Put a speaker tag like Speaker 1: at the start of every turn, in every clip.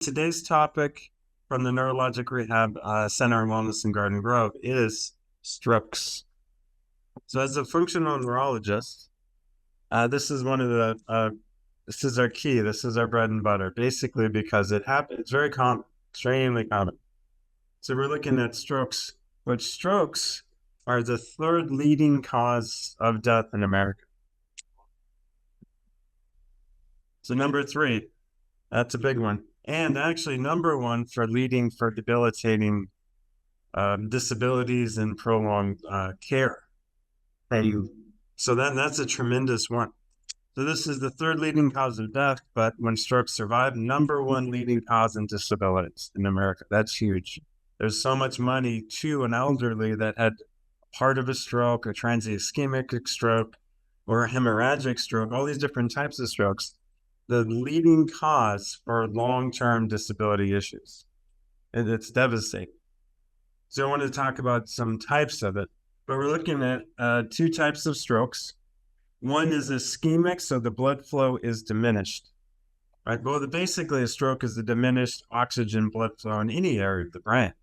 Speaker 1: Today's topic from the Neurologic Rehab Center and Wellness in Garden Grove is strokes. So as a functional neurologist, this is one of this is our key. This is our bread and butter, basically because it happens. It's very common, extremely common. So we're looking at strokes, which strokes are the third leading cause of death in America. So number 3, that's a big one. And actually number 1 for leading for debilitating disabilities and prolonged care. So that's a tremendous one. So this is the third leading cause of death, but when strokes survive, number 1 leading cause in disabilities in America. That's huge. There's so much money to an elderly that had part of a stroke, a transient ischemic stroke, or a hemorrhagic stroke, all these different types of strokes, the leading cause for long-term disability issues. And it's devastating. So I want to talk about some types of it, but we're looking at 2 types of strokes. One is ischemic, so the blood flow is diminished, right? Well, basically a stroke is the diminished oxygen blood flow in any area of the brain.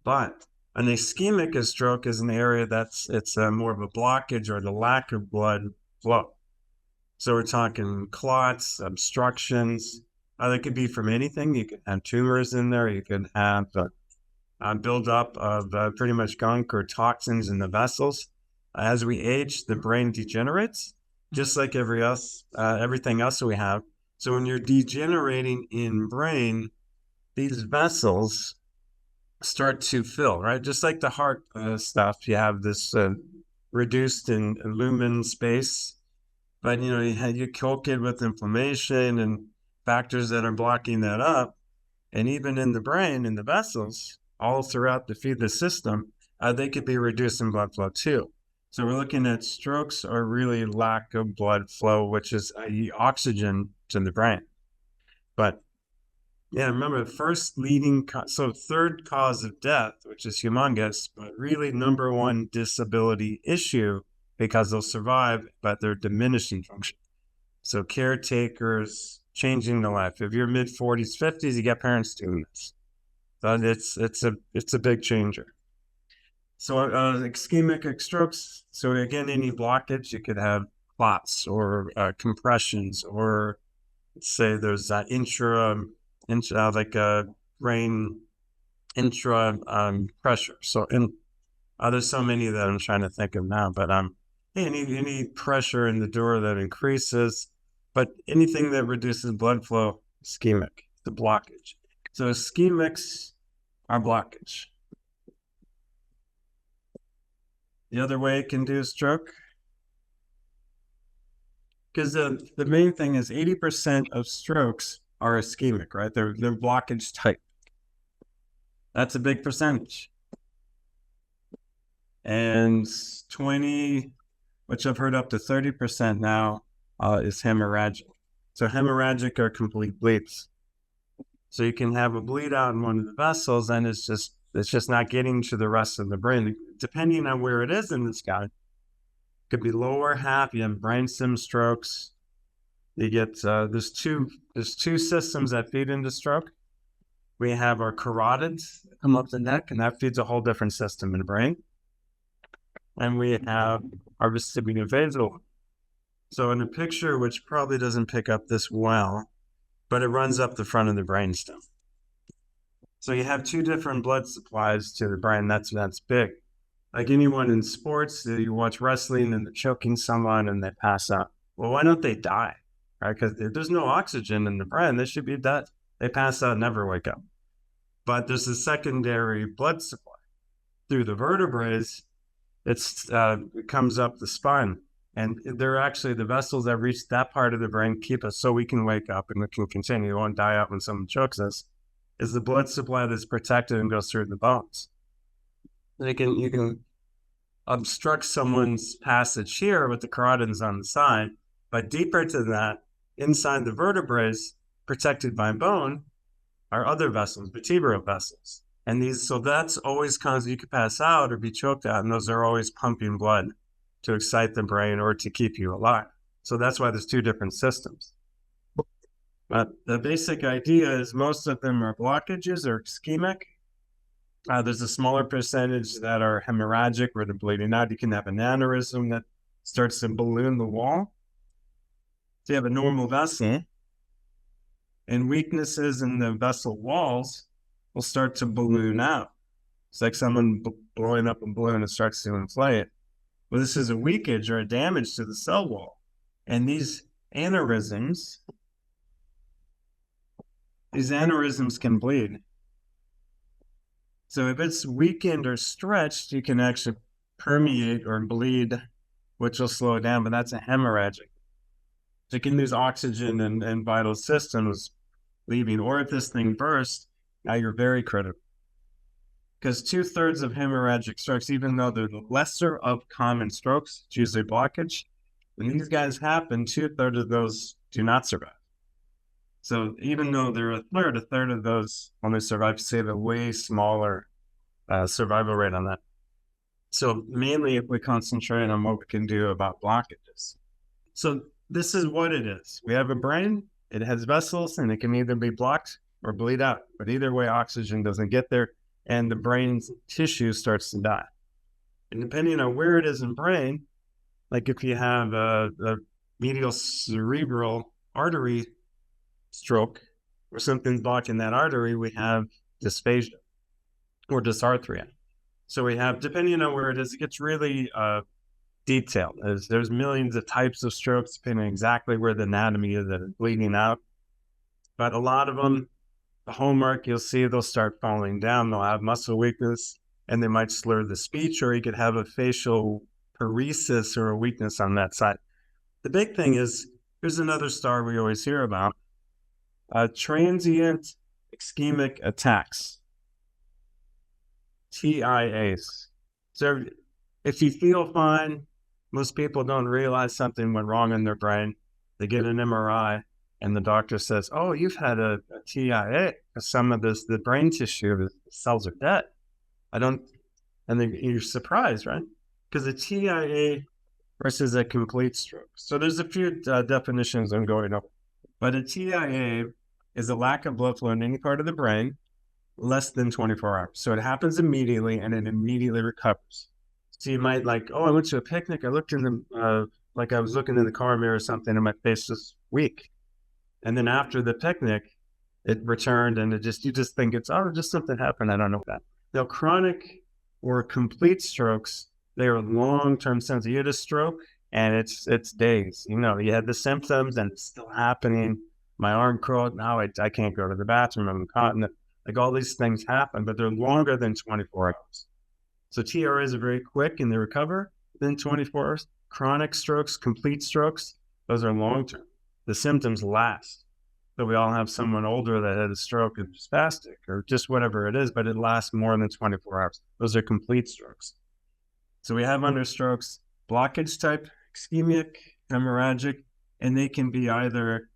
Speaker 1: But an ischemic stroke is an area it's more of a blockage or the lack of blood flow. So we're talking clots, obstructions. They could be from anything. You could have tumors in there. You could have buildup of pretty much gunk or toxins in the vessels. As we age, the brain degenerates, just like everything else we have. So when you're degenerating in brain, these vessels start to fill, right? Just like the heart stuff, you have this reduced in lumen space. But, you coke it with inflammation and factors that are blocking that up. And even in the brain, in the vessels, all throughout to feed the system, they could be reducing blood flow too. So we're looking at strokes or really lack of blood flow, which is oxygen to the brain. But yeah, remember third cause of death, which is humongous, but really number 1 disability issue because they'll survive, but they're diminishing function. So caretakers changing the life. If you're mid-40s, 50s, you get parents doing this. So it's a big changer. So ischemic strokes. So again, any blockage, you could have clots or compressions, or let's say there's brain intra pressure. So there's so many that I'm trying to think of now, but any pressure in the door that increases, but anything that reduces blood flow, ischemic, the blockage. So ischemics are blockage. The other way it can do a stroke, because the main thing is 80% of strokes are ischemic, right? They're blockage type. That's a big percentage. And 20, which I've heard up to 30% now, is hemorrhagic. So hemorrhagic are complete bleeds. So you can have a bleed out in one of the vessels, and it's just not getting to the rest of the brain. Depending on where it is in this guy, it could be lower half. You have brainstem strokes. You get there's two systems that feed into stroke. We have our carotids that come up the neck, and that feeds a whole different system in the brain. And we have our vestibulovasal. So in a picture, which probably doesn't pick up this well, but it runs up the front of the brainstem. So you have 2 different blood supplies to the brain. That's big. Like anyone in sports, you watch wrestling and they're choking someone and they pass out. Well, why don't they die? Right? Because there's no oxygen in the brain. They should be dead. They pass out, never wake up. But there's a secondary blood supply through the vertebrae. It comes up the spine. And they're actually the vessels that reach that part of the brain keep us so we can wake up and we can continue. We won't die out when someone chokes us. Is the blood supply that's protected and goes through the bones. You can obstruct someone's passage here with the carotids on the side, but deeper to that, inside the vertebrae, protected by bone, are other vessels, vertebral vessels. And so that's always causes you could pass out or be choked out, and those are always pumping blood to excite the brain or to keep you alive. So that's why there's 2 different systems. But the basic idea is most of them are blockages or ischemic. There's a smaller percentage that are hemorrhagic, where they're bleeding out. You can have an aneurysm that starts to balloon the wall. So you have a normal vessel, and weaknesses in the vessel walls will start to balloon out. It's like someone blowing up a balloon and starts to inflate. Well, this is a leakage or a damage to the cell wall. And these aneurysms can bleed. So if it's weakened or stretched, you can actually permeate or bleed, which will slow it down, but that's a hemorrhagic. So you can lose oxygen and vital systems leaving, or if this thing bursts, now you're very critical. Because 2/3 of hemorrhagic strokes, even though they're the lesser of common strokes, it's usually blockage, when these guys happen, 2/3 of those do not survive. So even though they're a third of those only survive, say the way smaller survival rate on that. So mainly if we concentrate on what we can do about blockages. So this is what it is. We have a brain, it has vessels, and it can either be blocked or bleed out. But either way, oxygen doesn't get there, and the brain's tissue starts to die. And depending on where it is in brain, like if you have a medial cerebral artery stroke or something blocking that artery, we have dysphagia or dysarthria. So we have, depending on where it is, it gets really detailed. There's millions of types of strokes, depending on exactly where the anatomy is that is bleeding out. But a lot of them, the hallmark, you'll see they'll start falling down. They'll have muscle weakness, and they might slur the speech, or you could have a facial paresis or a weakness on that side. The big thing is, here's another star we always hear about, transient ischemic attacks, TIAs. So if you feel fine, most people don't realize something went wrong in their brain. They get an MRI, and the doctor says, "Oh, you've had a TIA. Some of the brain tissue, the cells are dead." And then you're surprised, right? Because a TIA versus a complete stroke. So there's a few definitions I'm going over. But a TIA is a lack of blood flow in any part of the brain less than 24 hours. So it happens immediately, and it immediately recovers. So you might I went to a picnic. I looked in the, I was looking in the car mirror or something, and my face was weak. And then after the picnic, it returned, and you just think it's, just something happened. I don't know that. Now, chronic or complete strokes, they are long-term symptoms. You had a stroke, and it's days. You had the symptoms, and it's still happening. My arm curled. Now I can't go to the bathroom. I'm incontinent. Like all these things happen, but they're longer than 24 hours. So TRAs are very quick and they recover within 24 hours. Chronic strokes, complete strokes, those are long-term. The symptoms last. So we all have someone older that had a stroke and spastic or just whatever it is, but it lasts more than 24 hours. Those are complete strokes. So we have under strokes, blockage type, ischemic, hemorrhagic, and they can be either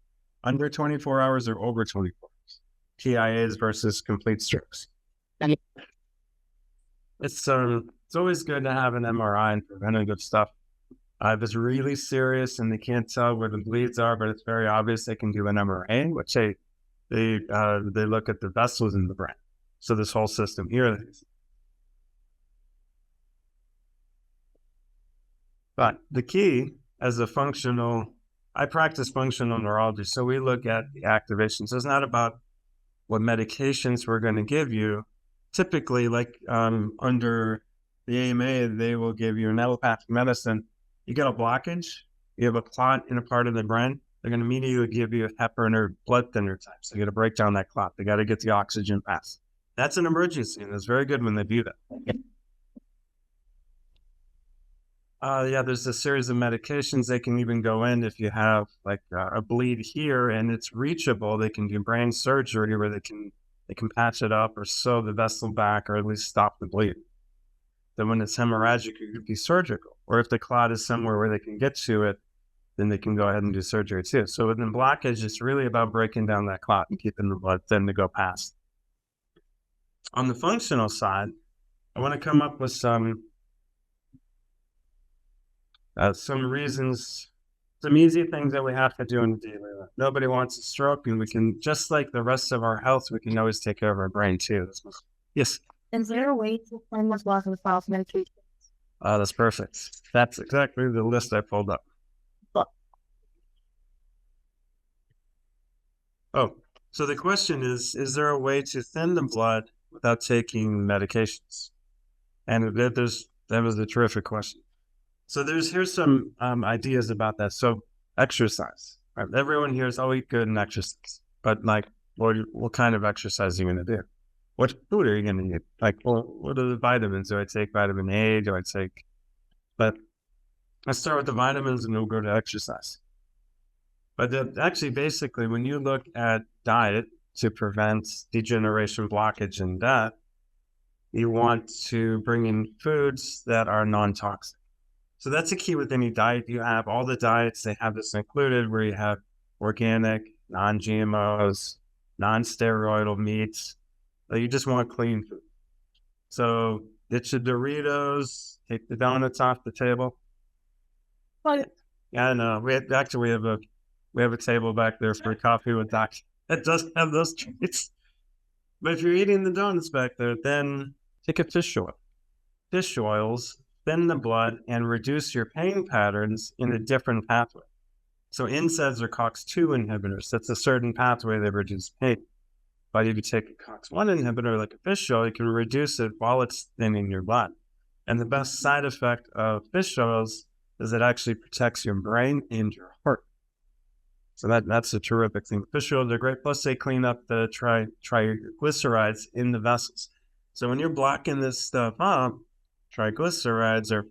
Speaker 1: under 24 hours or over 24 hours. TIAs versus complete strokes. It's always good to have an MRI and preventative stuff. If it's really serious and they can't tell where the bleeds are, but it's very obvious, they can do an MRA, which they look at the vessels in the brain. So this whole system here. But the key as I practice functional neurology, so we look at the activation. So it's not about what medications we're going to give you. Typically, under the AMA, they will give you an allopathic medicine. You get a blockage, you have a clot in a part of the brain, they're going to immediately give you a heparin or blood thinner type. So you got to break down that clot. They got to get the oxygen passed. That's an emergency, and it's very good when they do that. There's a series of medications. They can even go in if you have a bleed here and it's reachable. They can do brain surgery where they can patch it up or sew the vessel back or at least stop the bleed. Then when it's hemorrhagic, it could be surgical. Or if the clot is somewhere where they can get to it, then they can go ahead and do surgery too. So within blockage, it's really about breaking down that clot and keeping the blood thin to go past. On the functional side, I want to come up with some reasons some easy things that we have to do in the daily life. Nobody wants a stroke, and we can, just like the rest of our health, we can always take care of our brain too. Yes.
Speaker 2: Is there a way to find what's lost without medication?
Speaker 1: That's perfect. That's exactly the list I pulled up. Oh, so the question is there a way to thin the blood without taking medications? And that was a terrific question. So here's some ideas about that. So exercise. Right? Everyone here is always good in exercise, but like, what kind of exercise are you going to do? What food are you going to eat? Like, well, what are the vitamins? Do I take vitamin A? But let's start with the vitamins and we'll go to exercise. But actually, basically, when you look at diet to prevent degeneration, blockage, and death, you want to bring in foods that are non-toxic. So that's a key with any diet you have. All the diets, they have this included where you have organic, non-GMOs, non-steroidal meats. You just want clean food. So ditch the Doritos, take the donuts off the table. Yeah, I know. We have a table back there for coffee with Doc that does have those treats. But if you're eating the donuts back there, then take a fish oil. Fish oils thin the blood and reduce your pain patterns in a different pathway. So NSAIDs are COX-2 inhibitors. That's a certain pathway that reduces pain. But if you take a COX-1 inhibitor like a fish oil, you can reduce it while it's thinning your blood. And the best side effect of fish oils is it actually protects your brain and your heart. So that's a terrific thing. Fish oils are great. Plus, they clean up the triglycerides in the vessels. So when you're blocking this stuff up, triglycerides are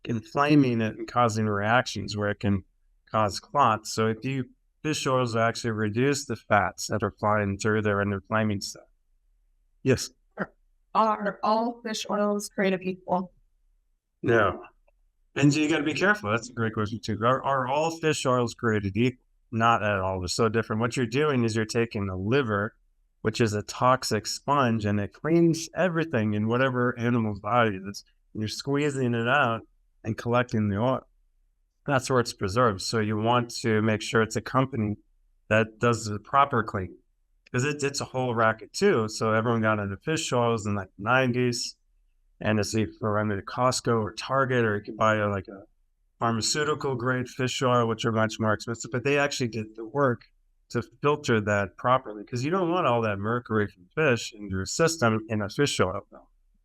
Speaker 1: inflaming it and causing reactions where it can cause clots. So fish oils will actually reduce the fats that are flying through there and inflaming stuff. Yes.
Speaker 2: Are all fish oils created equal?
Speaker 1: No. And you got to be careful. That's a great question too. Are all fish oils created equal? Not at all. They're so different. What you're doing is you're taking the liver, which is a toxic sponge, and it cleans everything in whatever animal's body is. And you're squeezing it out and collecting the oil. That's where it's preserved. So you want to make sure it's a company that does the proper cleaning, because it's a whole racket too. So everyone got into fish oils in like the 90s, and it's if you're running to Costco or Target, or you could buy a pharmaceutical grade fish oil, which are much more expensive, but they actually did the work to filter that properly, because you don't want all that mercury from fish in your system in a fish oil.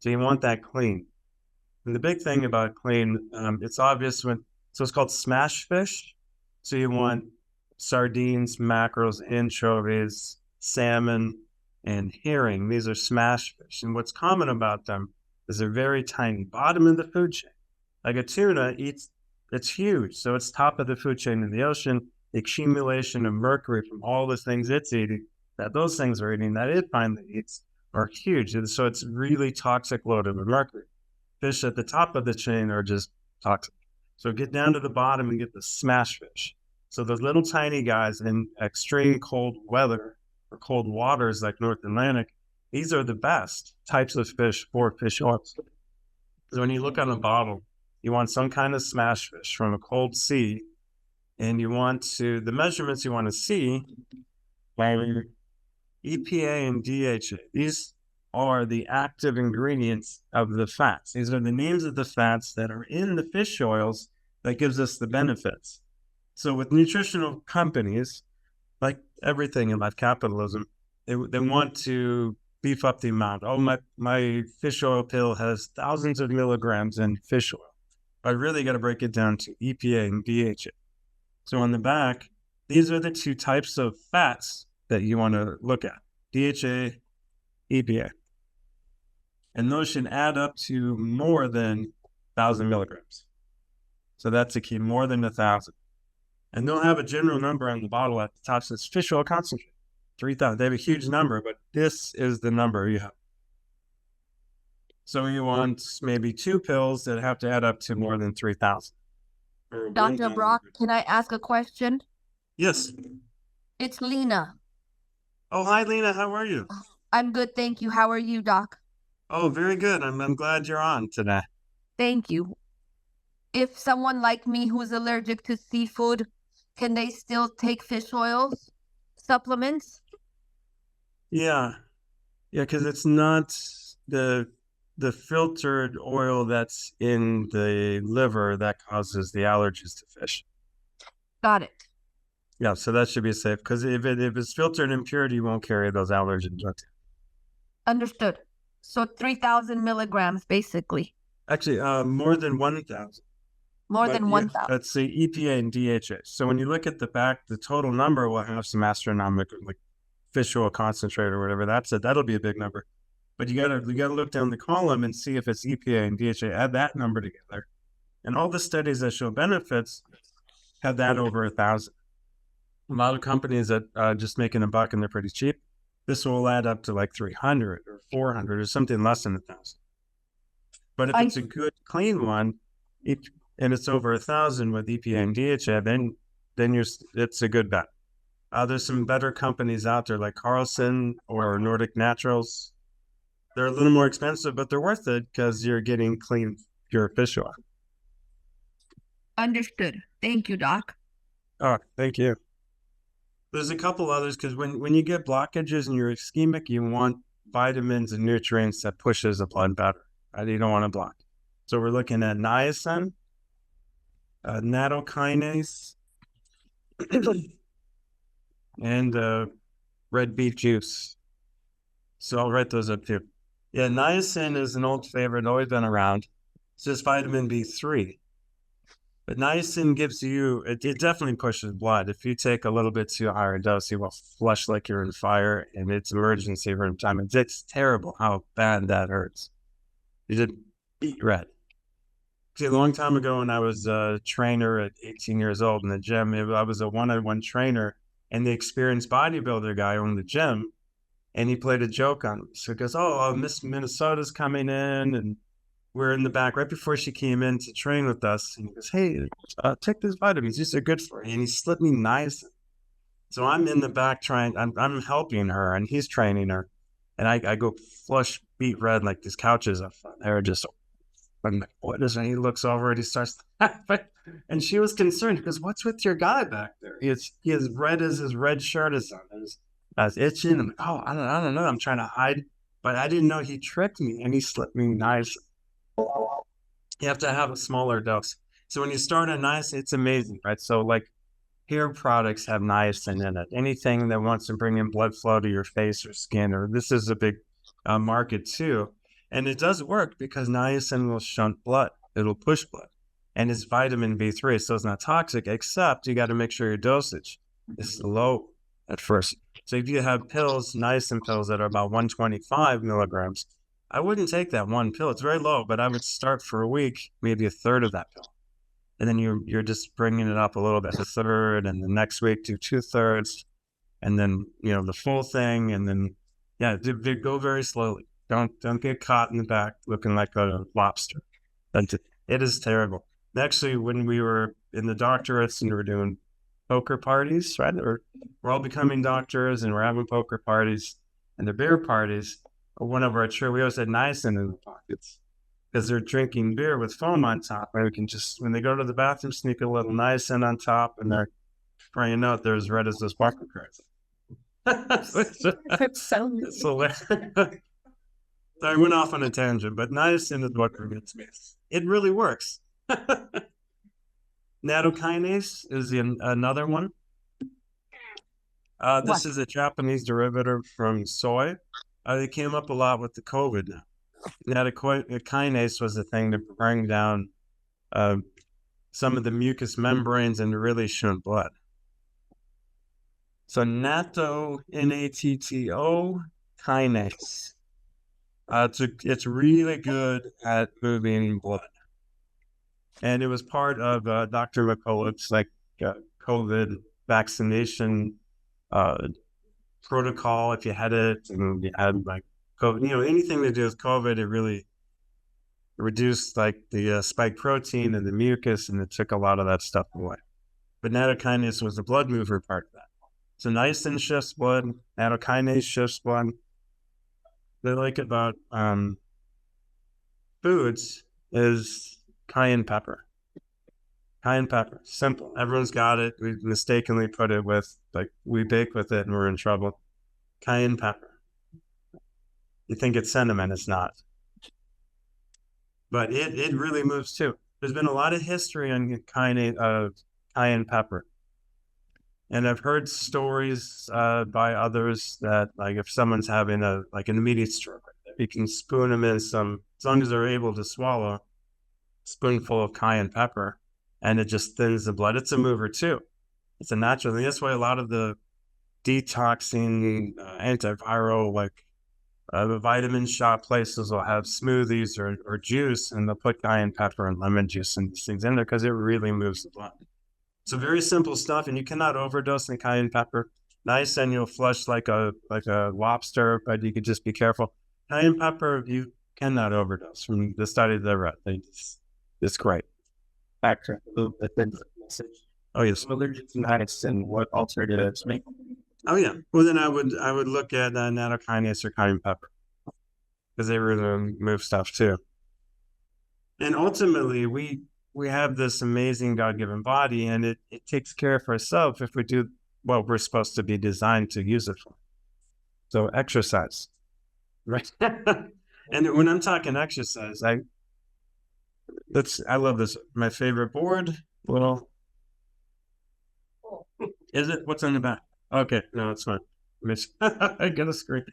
Speaker 1: So you want that clean. And the big thing about clean, it's obvious so it's called smash fish. So you want sardines, mackerels, anchovies, salmon, and herring. These are smash fish. And what's common about them is they're very tiny, bottom of the food chain. Like a tuna it's huge. So it's top of the food chain in the ocean. The accumulation of mercury from all the things it's eating, that those things are eating, that it finally eats, are huge. And so it's really toxic loaded with mercury. Fish at the top of the chain are just toxic. So get down to the bottom and get the smash fish. So those little tiny guys in extreme cold weather or cold waters like North Atlantic, these are the best types of fish for fish oils. So when you look on a bottle, you want some kind of smash fish from a cold sea, and the measurements you want to see, EPA and DHA. These are the active ingredients of the fats. These are the names of the fats that are in the fish oils that gives us the benefits. So with nutritional companies, like everything in life, capitalism, they want to beef up the amount. Oh, my fish oil pill has thousands of milligrams in fish oil. I really got to break it down to EPA and DHA. So on the back, these are the two types of fats that you want to look at: DHA, EPA. And those should add up to more than 1,000 milligrams. So that's a key, more than 1,000. And they'll have a general number on the bottle at the top that says fish oil concentrate, 3,000. They have a huge number, but this is the number you have. So you want maybe 2 pills that have to add up to more than 3,000.
Speaker 2: Dr. Brock, can I ask a question?
Speaker 1: Yes.
Speaker 2: It's Lena.
Speaker 1: Oh, hi, Lena. How are you?
Speaker 2: I'm good, thank you. How are you, Doc?
Speaker 1: Oh, very good. I'm glad you're on today.
Speaker 2: Thank you.
Speaker 3: if someone like me who's allergic to seafood, can they still take fish oils supplements?
Speaker 1: Yeah, yeah, because it's not the filtered oil that's in the liver that causes the allergies to fish.
Speaker 3: Got it.
Speaker 1: Yeah, so that should be safe because if it's filtered impurity, you won't carry those allergens.
Speaker 3: Understood. So 3,000 milligrams, basically.
Speaker 1: Actually, more than 1,000.
Speaker 3: More
Speaker 1: But
Speaker 3: than
Speaker 1: yeah,
Speaker 3: 1,000.
Speaker 1: let's see, EPA and DHA. So when you look at the back, the total number will have some astronomical, like fish oil concentrate or whatever. That'll be a big number. But you gotta look down the column and see if it's EPA and DHA. Add that number together, and all the studies that show benefits have that over 1,000. A lot of companies that just making a buck and they're pretty cheap. This will add up to like 300 or 400 or something less than 1,000. But if it's a good clean one, and it's over 1,000 with EPA and DHA, then it's a good bet. There's some better companies out there like Carlson or Nordic Naturals. They're a little more expensive, but they're worth it because you're getting clean, pure fish oil.
Speaker 3: Understood. Thank you, Doc.
Speaker 1: Oh, thank you. There's a couple others because when you get blockages and you're ischemic, you want vitamins and nutrients that pushes the blood better. Right? You don't want to block. So we're looking at niacin, nattokinase, and red beet juice. So I'll write those up too. Yeah, niacin is an old favorite, always been around. It's just vitamin B3. But niacin gives you, it definitely pushes blood. If you take a little bit too higher dose, you will flush like you're in fire, and it's emergency room time. It's terrible how bad that hurts. You just beet red. See, a long time ago when I was a trainer at 18 years old in the gym, I was a one-on-one trainer, and the experienced bodybuilder guy owned the gym, and he played a joke on me. So he goes, "Oh, Miss Minnesota's coming in, and we're in the back right before she came in to train with us." And he goes, "Hey, take these vitamins. These are good for you." And he slipped me nice. So I'm in the back I'm helping her, and he's training her, and I go flush beet red like these couches up front. They're just, I'm like, "What is it?" And he looks over and he starts laughing. And she was concerned because what's with your guy back there? He is red as his red shirt is on. I was itching. I'm like, "Oh, I don't know. I'm trying to hide." But I didn't know he tricked me and he slipped me nice. You have to have a smaller dose. So when you start on niacin, it's amazing, right? So like hair products have niacin in it. Anything that wants to bring in blood flow to your face or skin, or this is a big market too. And it does work because niacin will shunt blood. It'll push blood. And it's vitamin B3, so it's not toxic, except you got to make sure your dosage is low at first. So if you have pills, niacin pills that are about 125 milligrams, I wouldn't take that one pill. It's very low, but I would start for a week, maybe a third of that pill. And then you're just bringing it up a little bit, a third, and the next week do 2/3, and then the full thing, and then go very slowly. Don't get caught in the back looking like a lobster. It is terrible. Actually, when we were in the doctorates and we were doing poker parties, right? We're all becoming doctors and we're having poker parties and the beer parties. One of our we always had niacin in the pockets because they're drinking beer with foam on top. And we can just, when they go to the bathroom, sneak a little niacin on top, and they're spraying out. They're as red as those poker cards.
Speaker 2: It's
Speaker 1: hilarious. So I went off on a tangent, but niacin is what prevents me. It really works. Nattokinase is another one. This is a Japanese derivative from soy. It came up a lot with the COVID now. Nattokinase was the thing to bring down some of the mucous membranes and to really shunt blood. So natto, N-A-T-T-O, kinase. It's really good at moving blood. And it was part of Dr. McCullough's COVID vaccination protocol. If you had it and you had like COVID, anything to do with COVID, it really reduced like the spike protein and the mucus, and it took a lot of that stuff away. But nattokinase was the blood mover part of that. So niacin shifts blood, nattokinase shifts blood. They like about foods is cayenne pepper. Cayenne pepper, simple. Everyone's got it. We mistakenly put it with, like, we bake with it and we're in trouble. Cayenne pepper. You think it's cinnamon, it's not. But it really moves too. There's been a lot of history on cayenne pepper. And I've heard stories by others that, like, if someone's having an immediate stroke, you can spoon them in some, as long as they're able to swallow, a spoonful of cayenne pepper, and it just thins the blood. It's a mover too. It's a natural thing. That's why a lot of the detoxing, antiviral, the vitamin shop places will have smoothies or juice, and they'll put cayenne pepper and lemon juice and these things in there because it really moves the blood. So very simple stuff, and you cannot overdose in cayenne pepper. Nice, and you'll flush like a lobster, but you could just be careful. Cayenne pepper, you cannot overdose. From the studies I read, it's great.
Speaker 4: Back to the message.
Speaker 1: Oh yes.
Speaker 4: Allergic to and what alternatives make.
Speaker 1: Oh yeah. Well, then I would look at nattokinase or cayenne pepper because they really move stuff too. And ultimately, we have this amazing God-given body, and it takes care of ourselves if we do what we're supposed to be designed to use it for. So exercise, right? And when I'm talking exercise, I love this. My favorite board, little. Is it? What's on the back? Okay, no, it's fine. I got a screen.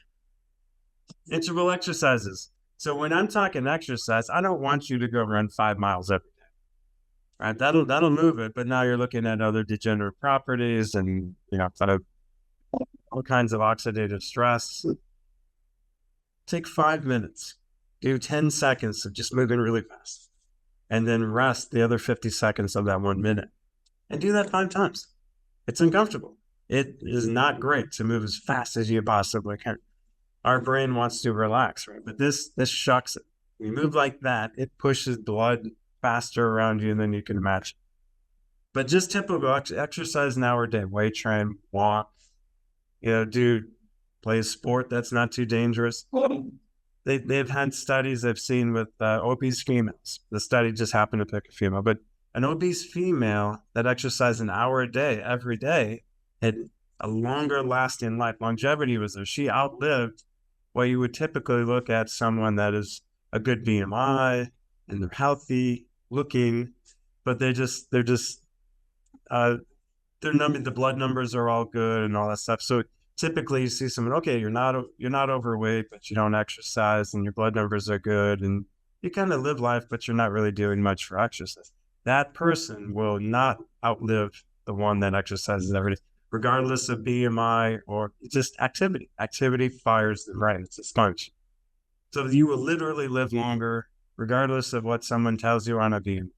Speaker 1: Interval exercises. So when I'm talking exercise, I don't want you to go run 5 miles every day. Right? That'll move it, but now you're looking at other degenerative properties and all kinds of oxidative stress. Take 5 minutes. Do 10 seconds of just moving really fast. And then rest the other 50 seconds of that 1 minute. And do that 5 times. It's uncomfortable. It is not great to move as fast as you possibly can. Our brain wants to relax, right? But this shucks it. When you move like that, it pushes blood faster around you than you can imagine. But just typical exercise an hour a day, weight train, walk, play a sport that's not too dangerous. They've had studies I've seen with obese females. The study just happened to pick a female, but an obese female that exercised an hour a day every day had a longer lasting life. Longevity was there. She outlived what you would typically look at someone that is a good BMI and they're healthy looking, but the blood numbers are all good and all that stuff. So typically you see someone, okay, you're not overweight, but you don't exercise and your blood numbers are good and you kind of live life, but you're not really doing much for exercise. That person will not outlive the one that exercises every day, regardless of BMI or just activity. Activity fires the brain. It's a sponge. So you will literally live longer, regardless of what someone tells you on a BMI.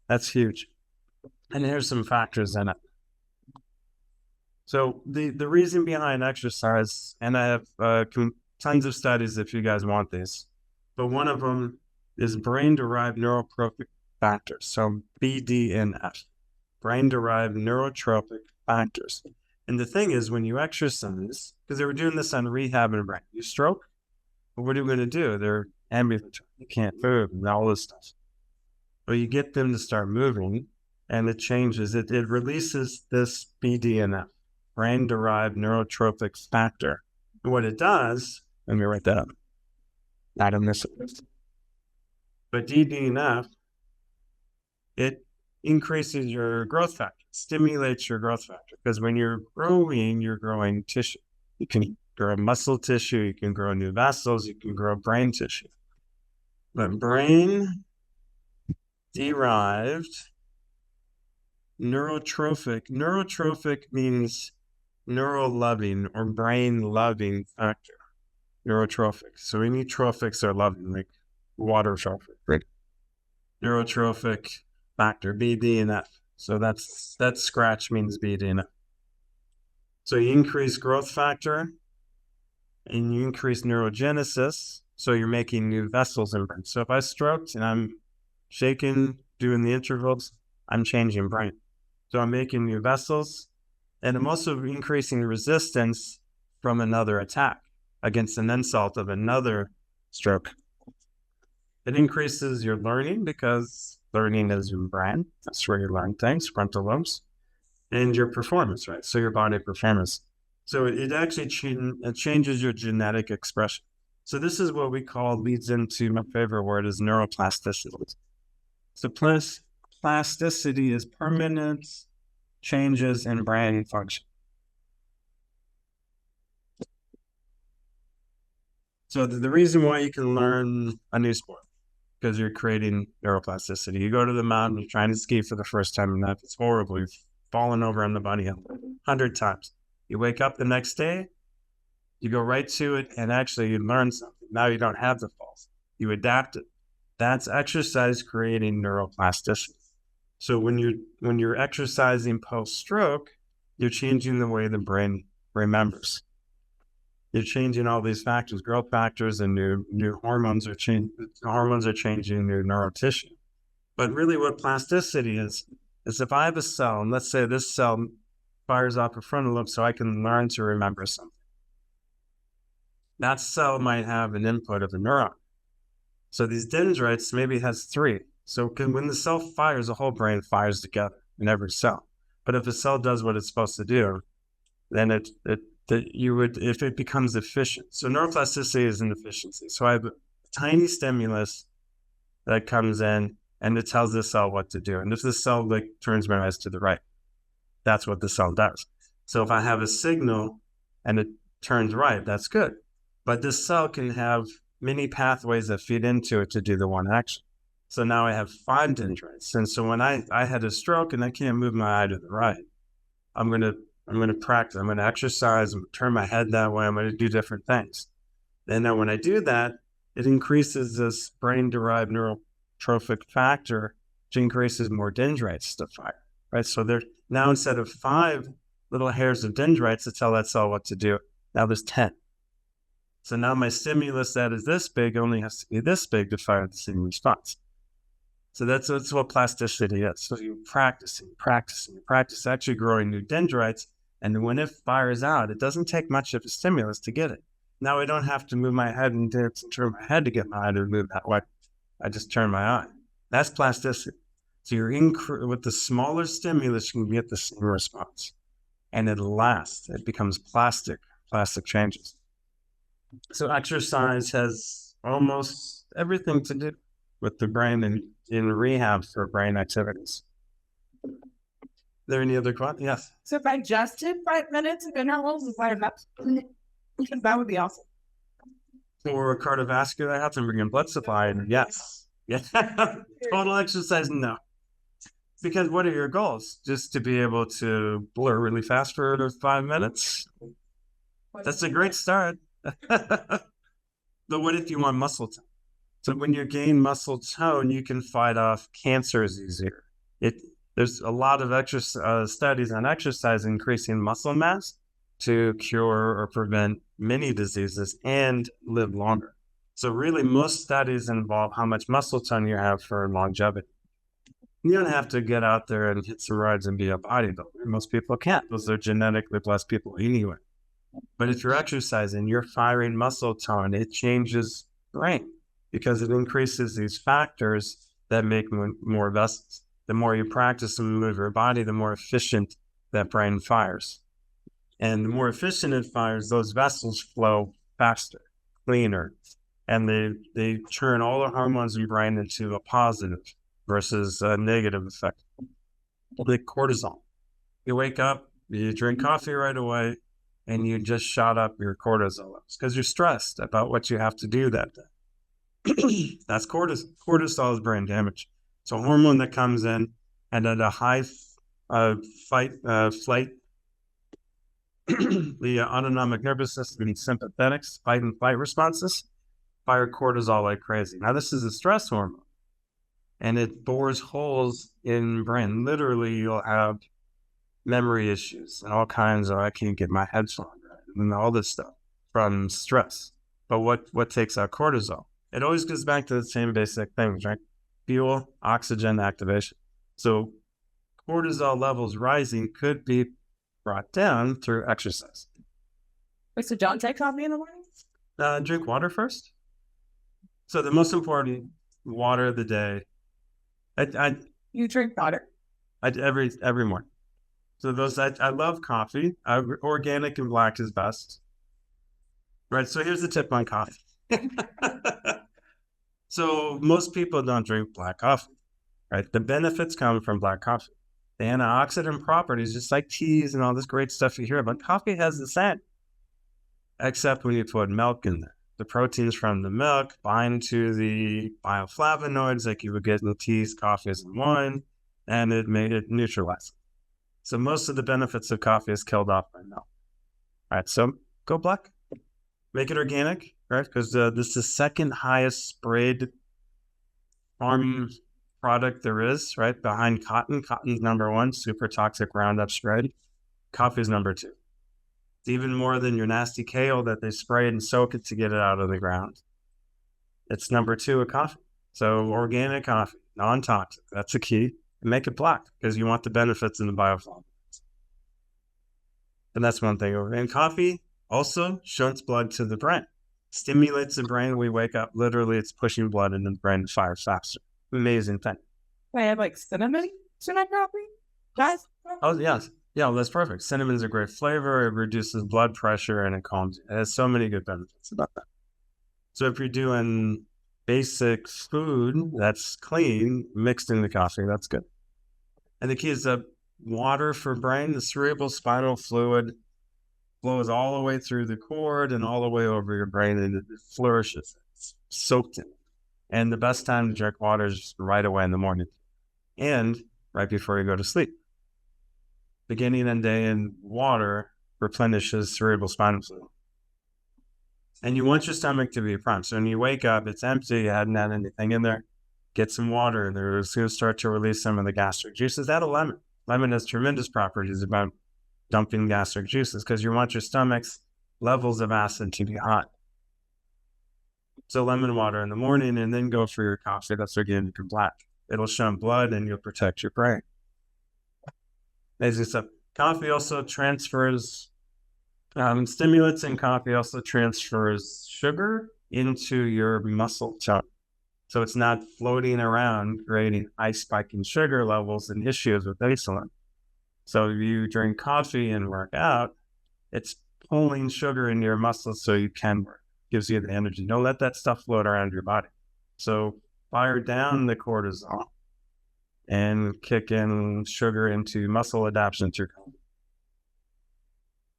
Speaker 1: That's huge. And here's some factors in it. So the reason behind exercise, and I have tons of studies if you guys want these, but one of them is brain-derived neuroprotective factors, so BDNF, brain-derived neurotropic factors. And the thing is, when you exercise, because they were doing this on rehab and brain, you stroke, well, what are you going to do? They're ambulatory, you can't move, and all this stuff. Well, you get them to start moving, and it changes. It releases this BDNF, brain-derived neurotropic factor. And what it does, let me write that up. Not on this list. But BDNF, it increases your growth factor, stimulates your growth factor. Because when you're growing tissue. You can grow muscle tissue, you can grow new vessels, you can grow brain tissue. But brain-derived neurotrophic means neuro-loving or brain-loving factor. Neurotrophic. So any trophics are loving, like water trophic, right? Neurotrophic factor, BDNF. So that scratch means BDNF. So you increase growth factor and you increase neurogenesis. So you're making new vessels in brain. So if I stroked and I'm shaking, doing the intervals, I'm changing brain. So I'm making new vessels and I'm also increasing resistance from another attack against an insult of another stroke. It increases your learning because learning is your brain. That's where you learn things, frontal lobes, and your performance, right? So your body performance. So it actually it changes your genetic expression. So this is what we call, leads into my favorite word, is neuroplasticity. So plasticity is permanent changes in brain function. So the reason why you can learn a new sport, because you're creating neuroplasticity. You go to the mountain, you're trying to ski for the first time in life. It's horrible. You've fallen over on the bunny hill 100 times. You wake up the next day, you go right to it, and actually you learn something. Now you don't have the falls. You adapt it. That's exercise creating neuroplasticity. So when you're exercising post-stroke, you're changing the way the brain remembers. You're changing all these factors, growth factors, and new hormones are changing. Hormones are changing new neural tissue. But really, what plasticity is if I have a cell, and let's say this cell fires off a frontal lobe, so I can learn to remember something. That cell might have an input of a neuron. So these dendrites maybe has 3. So when the cell fires, the whole brain fires together in every cell. But if a cell does what it's supposed to do, then if it becomes efficient. So neuroplasticity is an efficiency. So I have a tiny stimulus that comes in and it tells the cell what to do. And if the cell turns my eyes to the right, that's what the cell does. So if I have a signal and it turns right, that's good. But this cell can have many pathways that feed into it to do the one action. So now I have 5 dendrites. And so when I had a stroke and I can't move my eye to the right, I'm going to practice. I'm going to exercise. I'm going to turn my head that way. I'm going to do different things. And then when I do that, it increases this brain-derived neurotrophic factor, which increases more dendrites to fire, right? So there now, instead of 5 little hairs of dendrites to tell that cell what to do, now there's 10. So now my stimulus that is this big only has to be this big to fire the same response. So that's what plasticity is. So you practice actually growing new dendrites. And when it fires out, it doesn't take much of a stimulus to get it. Now I don't have to move my head and turn my head to get my eye to move that way. I just turn my eye. That's plasticity. So you're with the smaller stimulus, you can get the same response. And it lasts. It becomes plastic changes. So exercise has almost everything to do with the brain and in rehab for brain activities. Are there any other questions? Yes.
Speaker 2: So if I just did 5 minutes of intervals and light up, that would be awesome.
Speaker 1: For cardiovascular health and bringing blood supply, yes. Yeah. Total exercise, no. Because what are your goals? Just to be able to blur really fast for 5 minutes? That's a great start. But what if you want muscle tone? So when you gain muscle tone, you can fight off cancers easier. There's a lot of studies on exercise increasing muscle mass to cure or prevent many diseases and live longer. So really, most studies involve how much muscle tone you have for longevity. You don't have to get out there and hit some rides and be a bodybuilder. Most people can't. Those are genetically blessed people anyway. But if you're exercising, you're firing muscle tone, it changes brain because it increases these factors that make more vessels. The more you practice and move your body, the more efficient that brain fires. And the more efficient it fires, those vessels flow faster, cleaner, and they turn all the hormones in your brain into a positive versus a negative effect. Like cortisol. You wake up, you drink coffee right away, and you just shot up your cortisol levels because you're stressed about what you have to do that day. That's cortisol. Cortisol is brain damage. It's a hormone that comes in and at a high flight, the autonomic nervous system and sympathetics, fight and flight responses, fire cortisol like crazy. Now, this is a stress hormone, and it bores holes in brain. Literally, you'll have memory issues and all kinds of, I can't get my head strong, right? And all this stuff from stress. But what takes out cortisol? It always goes back to the same basic things, right? Fuel, oxygen, activation. So cortisol levels rising could be brought down through exercise.
Speaker 2: Wait, so don't take coffee in the morning?
Speaker 1: Drink water first. So the most important water of the day
Speaker 2: You drink water.
Speaker 1: Every morning. So I love coffee. Organic and black is best. Right. So here's the tip on coffee. So most people don't drink black coffee, right? The benefits come from black coffee. The antioxidant properties, just like teas and all this great stuff you hear about, coffee has the same, except when you put milk in there. The proteins from the milk bind to the bioflavonoids like you would get in teas, coffees, and wine, and it made it neutralize. So most of the benefits of coffee is killed off by milk. All right, so go black. Make it organic, right? Because this is the second highest sprayed farm product there is, right? Behind cotton. Cotton's number one, super toxic Roundup sprayed. Coffee's number two. It's even more than your nasty kale that they spray and soak it to get it out of the ground. It's number two of coffee. So organic coffee, non-toxic. That's the key. And make it black because you want the benefits in the bioflavonoids. And that's one thing. And coffee also shunts blood to the brain, stimulates the brain. We wake up, literally, it's pushing blood into the brain to fire faster. Amazing thing.
Speaker 2: I have like cinnamon coffee. Guys.
Speaker 1: Oh, yes. Yeah, that's perfect. Cinnamon's a great flavor. It reduces blood pressure and it calms you. It has so many good benefits about that. So if you're doing basic food that's clean, mixed in the coffee, that's good. And the key is that water for brain, the cerebral spinal fluid flows all the way through the cord and all the way over your brain, and it flourishes. It's soaked in. And the best time to drink water is right away in the morning and right before you go to sleep. Beginning and day in water replenishes cerebral spinal fluid. And you want your stomach to be prime. So when you wake up, it's empty, you hadn't had anything in there. Get some water in there. It's going to start to release some of the gastric juices. Add a lemon. Lemon has tremendous properties about dumping gastric juices because you want your stomach's levels of acid to be hot. So lemon water in the morning and then go for your coffee. That's organic and black. It'll shunt blood and you'll protect your brain. Amazing stuff. Coffee also transfers stimulants in coffee also transfers sugar into your muscle tone. So it's not floating around creating high spiking sugar levels and issues with insulin. So if you drink coffee and work out, it's pulling sugar into your muscles so you can work. Gives you the energy. Don't let that stuff float around your body. So fire down the cortisol and kick in sugar into muscle adaptation through coffee.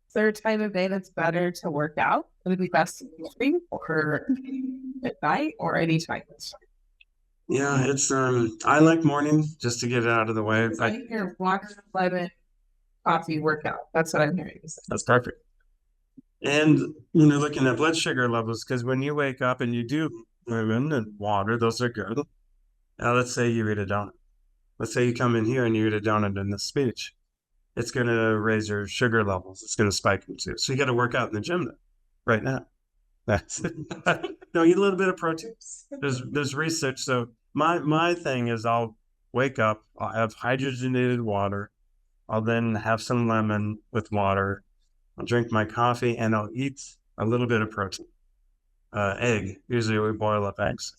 Speaker 2: Is there a time of day that's better to work out? Would it be best in the morning or at night or any time?
Speaker 1: Yeah, it's I like morning just to get it out of the way.
Speaker 2: I hear water, lemon, coffee, workout. That's what I'm hearing.
Speaker 1: That's perfect. And when you're looking at blood sugar levels, because when you wake up and you do lemon and water, those are good. Now let's say you eat a donut. Let's say you come in here and you eat a donut in this speech. It's going to raise your sugar levels. It's going to spike them too. So you got to work out in the gym then, right now. That's no, eat a little bit of protein. There's research. So my thing is I'll wake up, I'll have hydrogenated water. I'll then have some lemon with water. I'll drink my coffee and I'll eat a little bit of protein. Egg. Usually we boil up eggs.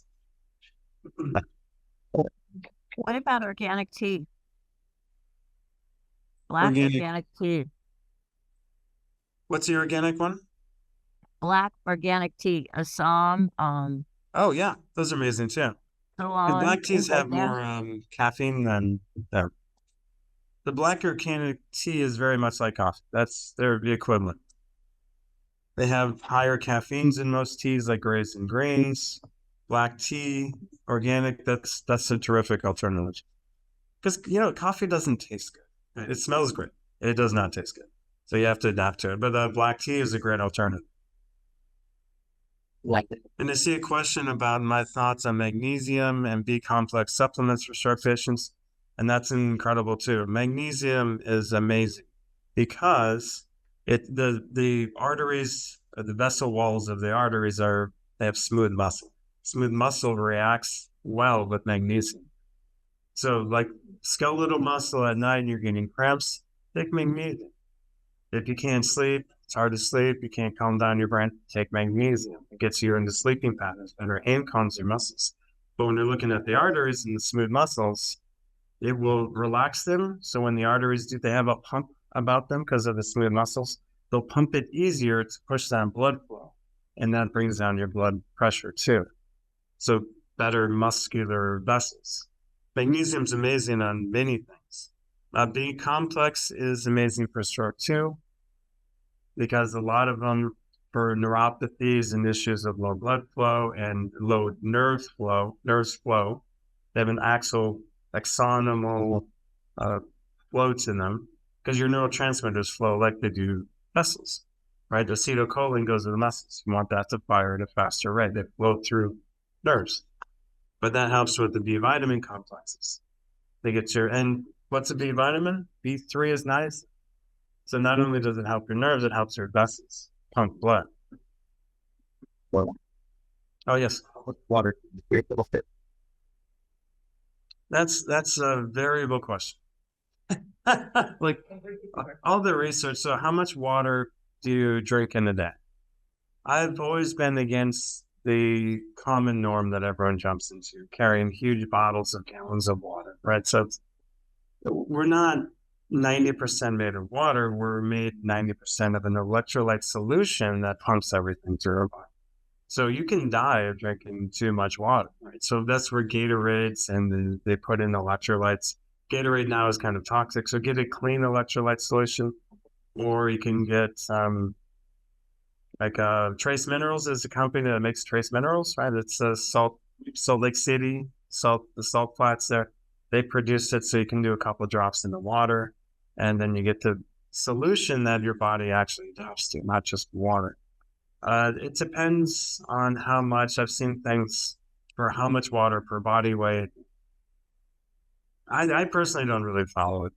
Speaker 3: What about organic tea? Black organic tea.
Speaker 1: What's the organic one?
Speaker 3: Black organic tea. Assam.
Speaker 1: Oh yeah, those are amazing too. Black teas have more caffeine than the black organic tea is very much like coffee. They're the equivalent. They have higher caffeines in most teas, like raised in grains. Black tea, organic. That's a terrific alternative. Because coffee doesn't taste good. It smells great. It does not taste good. So you have to adapt to it. But black tea is a great alternative. And I see a question about my thoughts on magnesium and B complex supplements for stroke patients. And that's incredible too. Magnesium is amazing because the arteries, the vessel walls of the arteries they have smooth muscle. Smooth muscle reacts well with magnesium. So like skeletal muscle at night and you're getting cramps, take magnesium. If you can't sleep, it's hard to sleep, you can't calm down your brain, take magnesium. It gets you into sleeping patterns better and calms your muscles. But when you're looking at the arteries and the smooth muscles, it will relax them. So when the arteries they have a pump about them because of the smooth muscles, they'll pump it easier to push down blood flow. And that brings down your blood pressure too. So better muscular vessels. Magnesium's amazing on many things. B complex is amazing for stroke too, because a lot of them for neuropathies and issues of low blood flow and low nerves flow, they have an axonal flow to them because your neurotransmitters flow like they do vessels, right? Acetylcholine goes to the muscles. You want that to fire at a faster rate. They flow through nerves. But that helps with the B vitamin complexes. They get and what's a B vitamin? B3 is nice. So not only does it help your nerves, it helps your vessels pump blood.
Speaker 4: Well,
Speaker 1: Oh yes,
Speaker 4: water, great little fit.
Speaker 1: that's a variable question. Like all the research. So how much water do you drink in a day? I've always been against the common norm that everyone jumps into, carrying huge bottles of gallons of water, right? So we're not 90% made of water. We're made 90% of an electrolyte solution that pumps everything through our body. So you can die of drinking too much water, right? So that's where Gatorades and they put in electrolytes. Gatorade now is kind of toxic, so get a clean electrolyte solution, or you can get Trace Minerals is a company that makes trace minerals, right? It's Salt Lake City, the salt flats there. They produce it so you can do a couple of drops in the water, and then you get the solution that your body actually adapts to, not just water. It depends on how much. I've seen things for how much water per body weight. I personally don't really follow it.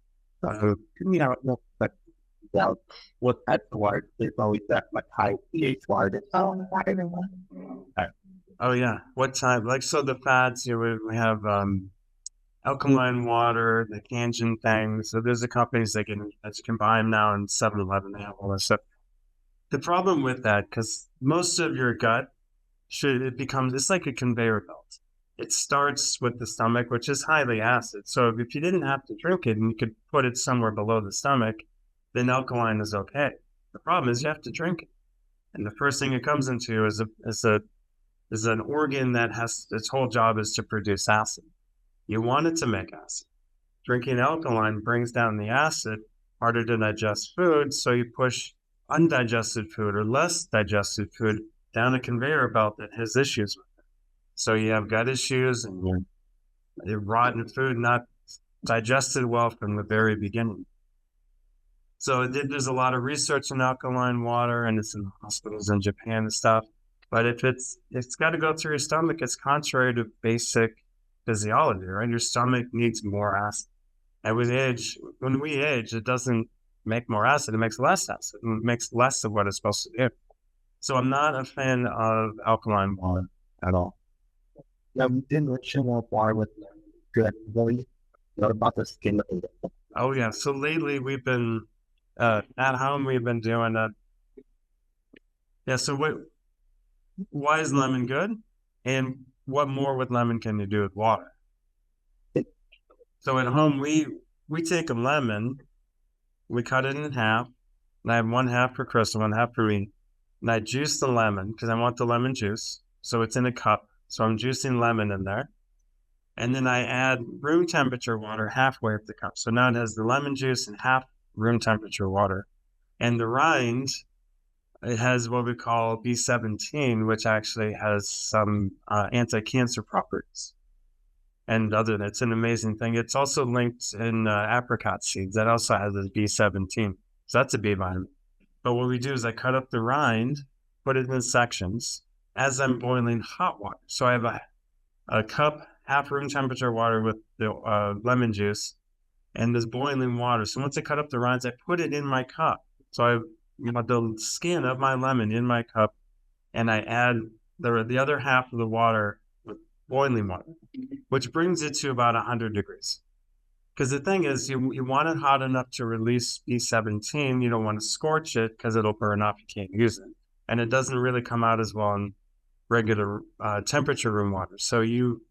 Speaker 4: Well, what type of water? There's always that like high pH water.
Speaker 1: Oh yeah, what type? Like so, the fats. We have alkaline water, the Kangen thing. So there's the companies that you can buy them now in 7-Eleven. They have all this stuff. The problem with that, because most of your gut it's like a conveyor belt. It starts with the stomach, which is highly acid. So if you didn't have to drink it and you could put it somewhere below the stomach, then alkaline is okay. The problem is you have to drink it. And the first thing it comes into is an organ that has its whole job is to produce acid. You want it to make acid. Drinking alkaline brings down the acid, harder to digest food, so you push undigested food or less digested food down a conveyor belt that has issues with it. So you have gut issues and you're rotten food not digested well from the very beginning. So there's a lot of research in alkaline water, and it's in hospitals in Japan and stuff. But if it's got to go through your stomach, it's contrary to basic physiology, right? Your stomach needs more acid. And when we age, it doesn't make more acid; it makes less acid. It makes less of what it's supposed to do. So I'm not a fan of alkaline water at all.
Speaker 4: Now, we didn't mention water with good. What about the skin?
Speaker 1: Oh yeah. So lately we've been at home. We've been doing that. Yeah. So why is lemon good? And what more with lemon can you do with water? So at home we take a lemon, we cut it in half, and I have one half for Crystal, one half for me, and I juice the lemon because I want the lemon juice. So it's in a cup. So I'm juicing lemon in there. And then I add room temperature water halfway up the cup. So now it has the lemon juice and half room temperature water. And the rind, it has what we call B17, which actually has some anti-cancer properties. And it's an amazing thing. It's also linked in apricot seeds. That also has this B17. So that's a B vitamin. But what we do is I cut up the rind, put it in sections as I'm boiling hot water. So I have a cup, half room temperature water with the lemon juice and this boiling water. So once I cut up the rinds, I put it in my cup. So I have the skin of my lemon in my cup, and I add the other half of the water with boiling water, which brings it to about 100 degrees. Because the thing is, you want it hot enough to release B17. You don't want to scorch it because it'll burn up. You can't use it. And it doesn't really come out as well in regular temperature room water. So you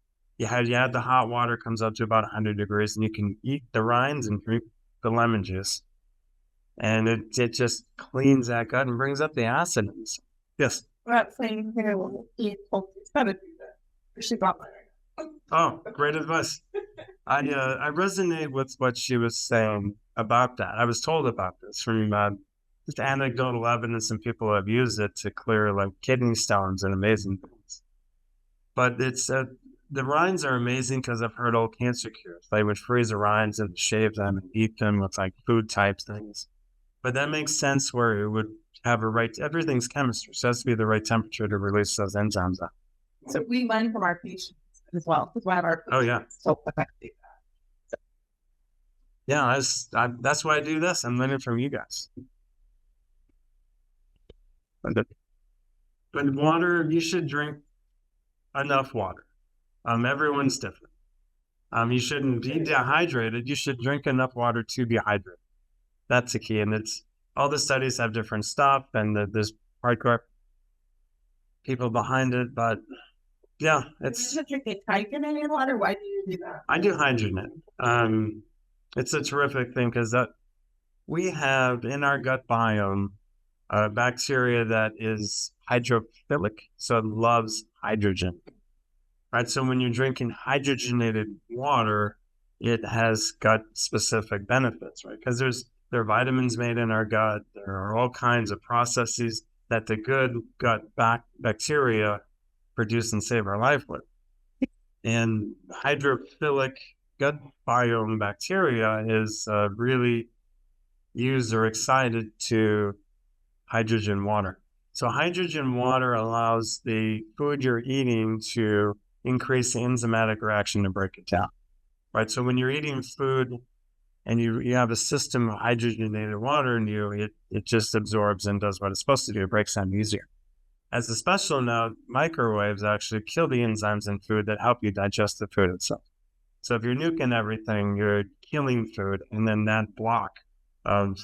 Speaker 1: You add the hot water, comes up to about 100 degrees, and you can eat the rinds and drink the lemon juice. And it just cleans that gut and brings up the acid. Yes.
Speaker 2: That same thing will eat. It's better to do that. She got my.
Speaker 1: Oh, great advice. I resonate with what she was saying about that. I was told about this from just anecdotal evidence, and people who have used it to clear like kidney stones and amazing things. But it's the rinds are amazing because I've heard old cancer cures. They would freeze the rinds and shave them and eat them with like food type things. But that makes sense where it would have a right. Everything's chemistry, so it has to be the right temperature to release those enzymes out.
Speaker 2: So we learn from our patients as well. That's why our
Speaker 1: Oh yeah.
Speaker 2: so effective.
Speaker 1: Yeah, that's why I do this. I'm learning from you guys. But water, you should drink enough water. Everyone's different. You shouldn't be dehydrated. You should drink enough water to be hydrated. That's the key. And it's all the studies have different stuff, and there's hardcore people behind it. But yeah, it's.
Speaker 2: You drink hydrogen in your water. Why do you do that?
Speaker 1: I do hydrogen. It's a terrific thing because that we have in our gut biome a bacteria that is hydrophilic, so it loves hydrogen. Right. So when you're drinking hydrogenated water, it has gut specific benefits, right? Because there are vitamins made in our gut. There are all kinds of processes that the good gut bacteria produce and save our life with. And hydrophilic gut biome bacteria is really used or excited to hydrogen water. So hydrogen water allows the food you're eating to increase the enzymatic reaction to break it down, right? So when you're eating food and you have a system of hydrogenated water in you, it just absorbs and does what it's supposed to do. It breaks down easier. As a special note, microwaves actually kill the enzymes in food that help you digest the food itself. So if you're nuking everything, you're killing food, and then that block of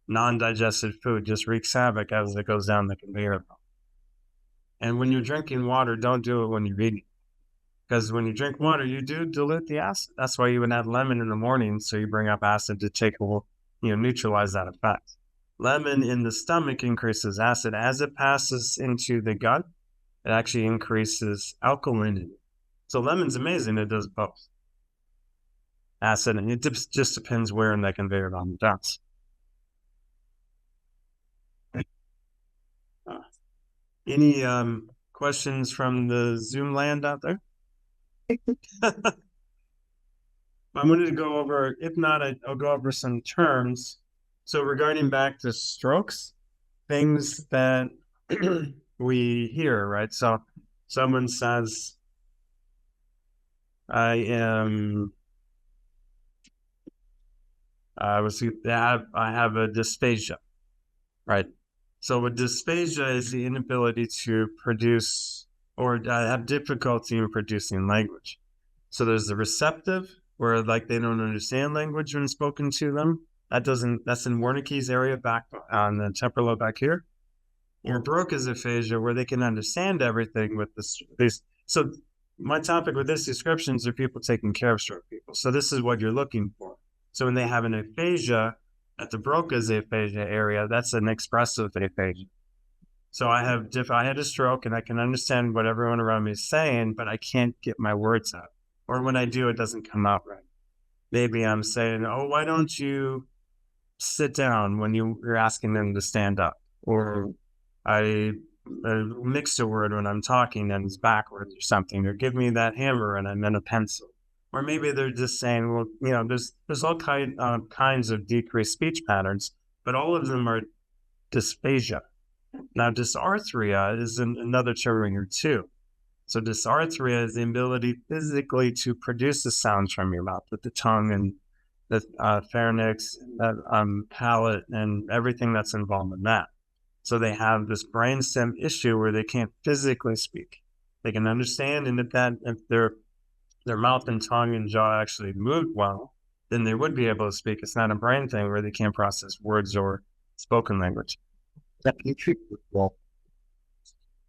Speaker 1: non-digested food just wreaks havoc as it goes down the conveyor belt. And when you're drinking water, don't do it when you're eating. Because when you drink water, you do dilute the acid. That's why you would add lemon in the morning, so you bring up acid to neutralize that effect. Lemon in the stomach increases acid. As it passes into the gut, it actually increases alkalinity. So lemon's amazing. It does both. Acid, and it just depends where in that conveyor belt it does. Any questions from the Zoom land out there? I wanted to go over, if not, I'll go over some terms. So regarding back to strokes, things that we hear, right? So someone says, I have a dysphagia, right? So with dysphagia is the inability to produce or have difficulty in producing language. So there's the receptive, where like they don't understand language when spoken to them. That's in Wernicke's area back on the temporal lobe back here. Or Broca's aphasia, where they can understand everything with this. So my topic with this descriptions are people taking care of stroke people. So this is what you're looking for. So when they have an aphasia at the Broca's aphasia area, that's an expressive aphasia. So I had a stroke and I can understand what everyone around me is saying, but I can't get my words out. Or when I do, it doesn't come out right. Maybe I'm saying, oh, why don't you sit down when you're asking them to stand up? Or I mix a word when I'm talking and it's backwards or something. Or give me that hammer and I meant a pencil. Or maybe they're just saying, well, there's all kinds of decreased speech patterns, but all of them are dysphagia. Now, dysarthria is another term here too. So dysarthria is the ability physically to produce the sounds from your mouth with the tongue and the pharynx, palate, and everything that's involved in that. So they have this brainstem issue where they can't physically speak. They can understand, and if their mouth and tongue and jaw actually moved well, then they would be able to speak. It's not a brain thing where they can't process words or spoken language.
Speaker 4: That can be treated with well.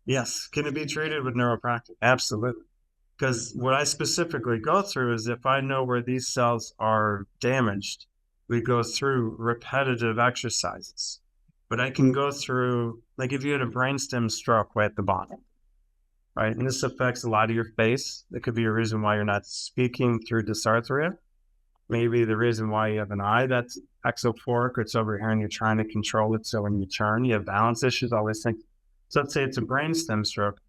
Speaker 1: Yes. Can it be treated with neuropractic? Absolutely. Because what I specifically go through is if I know where these cells are damaged, we go through repetitive exercises. But I can go through, like if you had a brainstem stroke way at the bottom, right? And this affects a lot of your face. That could be a reason why you're not speaking through dysarthria. Maybe the reason why you have an eye that's exophoric or it's over here and you're trying to control it. So when you turn, you have balance issues, all these things. So let's say it's a brainstem stroke.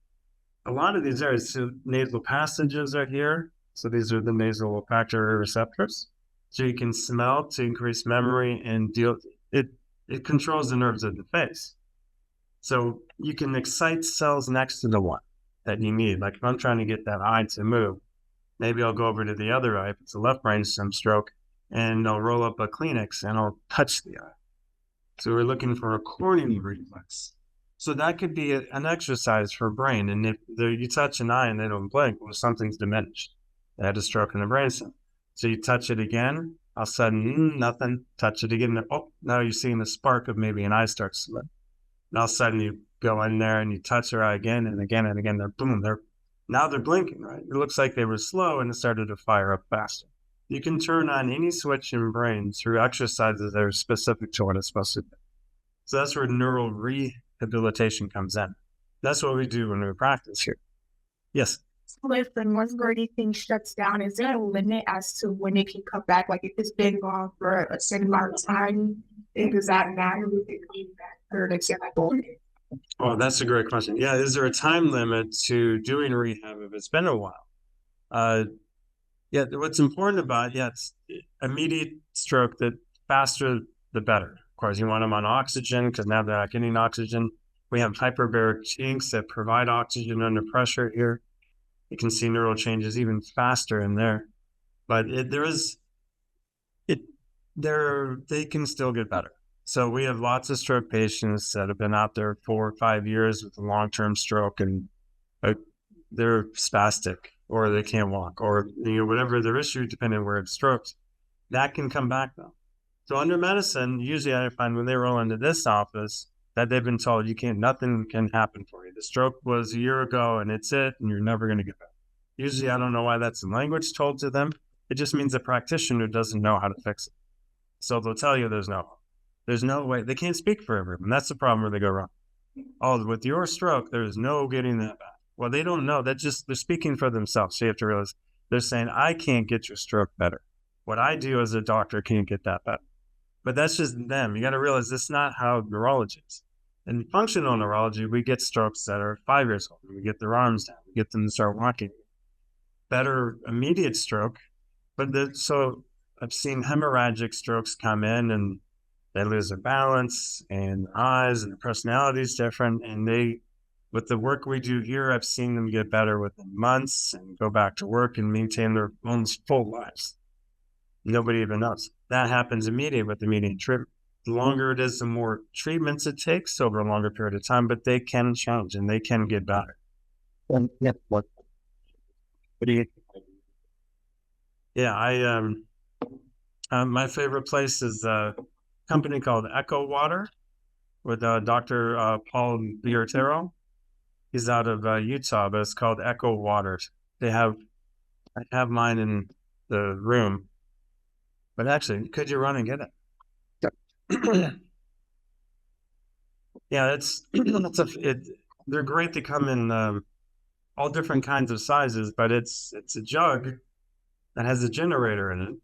Speaker 1: A lot of these areas, so nasal passages are here. So these are the nasal olfactory receptors. So you can smell to increase memory and it controls the nerves of the face. So you can excite cells next to the one that you need. Like if I'm trying to get that eye to move, maybe I'll go over to the other eye if it's a left brainstem stroke, and I'll roll up a Kleenex and I'll touch the eye. So we're looking for a corneal reflex. So that could be an exercise for brain. And if you touch an eye and they don't blink, well, something's diminished. They had a stroke in the brainstem. So you touch it again, all of a sudden, nothing. Touch it again. Oh, now you're seeing the spark of maybe an eye starts to slip. And all of a sudden you go in there and you touch their eye again and again and again. Now they're blinking, right? It looks like they were slow and it started to fire up faster. You can turn on any switch in brain through exercises that are specific to what it's supposed to do. So that's where neural rehabilitation comes in. That's what we do when we practice here. Yes.
Speaker 5: So if the muscularity thing shuts down, is there a limit as to when it can come back? Like if it's been gone for a certain amount of time, does that matter if it comes back for an example?
Speaker 1: Oh, that's a great question. Yeah, is there a time limit to doing rehab if it's been a while? Yeah, what's important about it's immediate stroke. The faster, the better. Of course, you want them on oxygen because now they're not getting oxygen. We have hyperbaric tanks that provide oxygen under pressure here. You can see neural changes even faster in there, but they can still get better. So we have lots of stroke patients that have been out there 4 or 5 years with a long-term stroke, and they're spastic, or they can't walk, or whatever their issue, depending on where it's strokes. That can come back though. So under medicine, usually I find when they roll into this office that they've been told nothing can happen for you. The stroke was a year ago and it's it, and you're never going to get better. Usually I don't know why that's in language told to them. It just means the practitioner doesn't know how to fix it. So they'll tell you there's no way. They can't speak for everyone. That's the problem where they go wrong. Oh, with your stroke, there's no getting that back. Well, they don't know. They're speaking for themselves. So you have to realize they're saying, I can't get your stroke better. What I do as a doctor can't get that better. But that's just them. You got to realize that's not how neurology is. In functional neurology, we get strokes that are 5 years old. We get their arms down. We get them to start walking. Better immediate stroke. So I've seen hemorrhagic strokes come in and they lose their balance and their eyes and their personality is different. And with the work we do here, I've seen them get better within months and go back to work and maintain their almost full lives. Nobody even knows. That happens immediately with immediate treatment. The longer it is, the more treatments it takes over a longer period of time, but they can change and they can get better.
Speaker 4: What do you?
Speaker 1: Yeah, my favorite place is a company called Echo Water with Dr. Paul Biortero. He's out of Utah, but it's called Echo Water. I have mine in the room, but actually, could you run and get it? Yeah, they're great to come in all different kinds of sizes, but it's a jug that has a generator in it,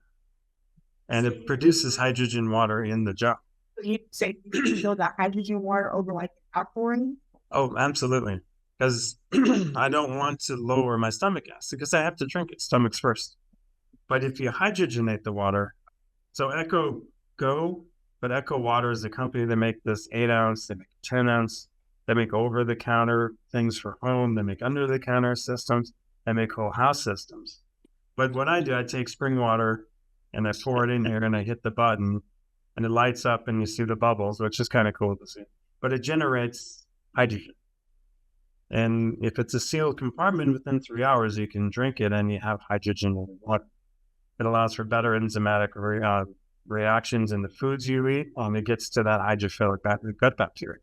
Speaker 1: and it produces hydrogen water in the jug.
Speaker 5: You say you feel that hydrogen water over like outpouring?
Speaker 1: Oh, absolutely. Because I don't want to lower my stomach acid because I have to drink it, stomachs first. But if you hydrogenate the water, so Echo Water is a company that make this 8 ounce, they make 10 ounce, they make over the counter things for home, they make under the counter systems, they make whole house systems. But what I do, I take spring water and I pour it in here and I hit the button and it lights up and you see the bubbles, which is kind of cool to see. But it generates hydrogen. And if it's a sealed compartment, within 3 hours, you can drink it and you have hydrogen in the water. It allows for better enzymatic reactions in the foods you eat. It gets to that hydrophilic gut bacteria.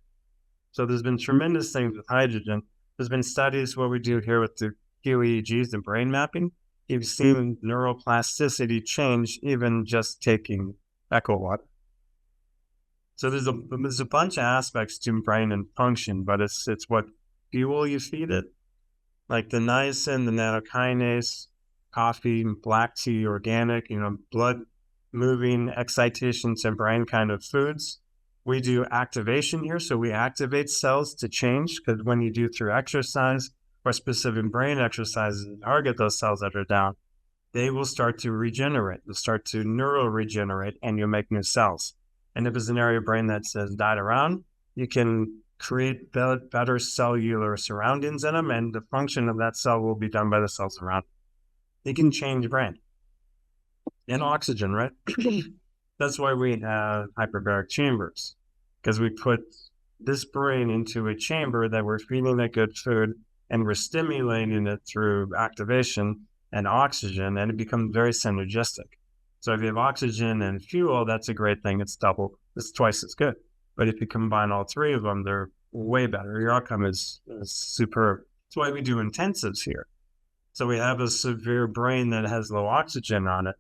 Speaker 1: So there's been tremendous things with hydrogen. There's been studies, what we do here with the QEEGs and brain mapping, you've seen neuroplasticity change even just taking echo water. So there's a bunch of aspects to brain and function, but it's what fuel you feed it, like the niacin, the nattokinase, coffee, black tea, organic, blood moving excitation to brain kind of foods. We do activation here, so we activate cells to change, because when you do through exercise or specific brain exercises and target those cells that are down, they will start to regenerate. They'll start to neuroregenerate, and you'll make new cells. And if it's an area of brain that says died around, you can create better cellular surroundings in them, and the function of that cell will be done by the cells around it. It can change brain. And oxygen, right? That's why we have hyperbaric chambers, because we put this brain into a chamber that we're feeding it good food, and we're stimulating it through activation and oxygen, and it becomes very synergistic. So if you have oxygen and fuel, that's a great thing. It's twice as good. But if you combine all three of them, they're way better. Your outcome is superb. That's why we do intensives here. So we have a severe brain that has low oxygen on it,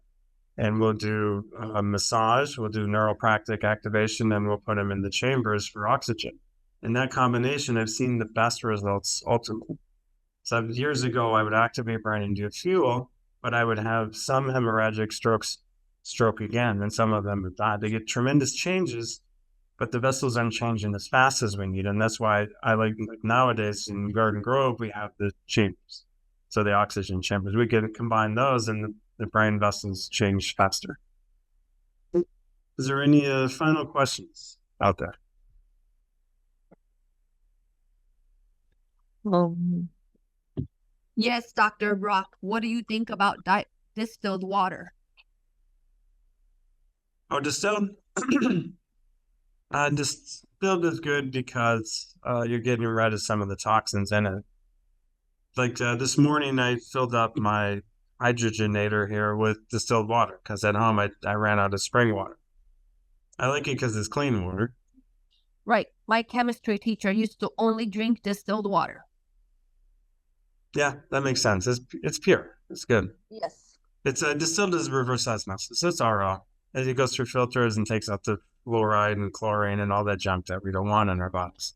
Speaker 1: and we'll do a massage, we'll do neuropractic activation, and we'll put them in the chambers for oxygen. In that combination, I've seen the best results ultimately. So years ago, I would activate brain and do fuel, but I would have some hemorrhagic stroke again, and some of them would die. They get tremendous changes, but the vessels aren't changing as fast as we need. And that's why I like nowadays in Garden Grove, we have the chambers. So the oxygen chambers, we can combine those, and the brain vessels change faster. Is there any final questions out there?
Speaker 3: Yes, Dr. Brock, what do you think about distilled water?
Speaker 1: Oh, distilled? Distilled is good because you're getting rid of some of the toxins in it. Like this morning, I filled up my hydrogenator here with distilled water, because at home I ran out of spring water. I like it because it's clean water.
Speaker 3: Right. My chemistry teacher used to only drink distilled water.
Speaker 1: Yeah, that makes sense. It's pure. It's good.
Speaker 3: Yes.
Speaker 1: It's distilled as reverse osmosis. It's RO. As it goes through filters and takes out the fluoride and chlorine and all that junk that we don't want in our bodies.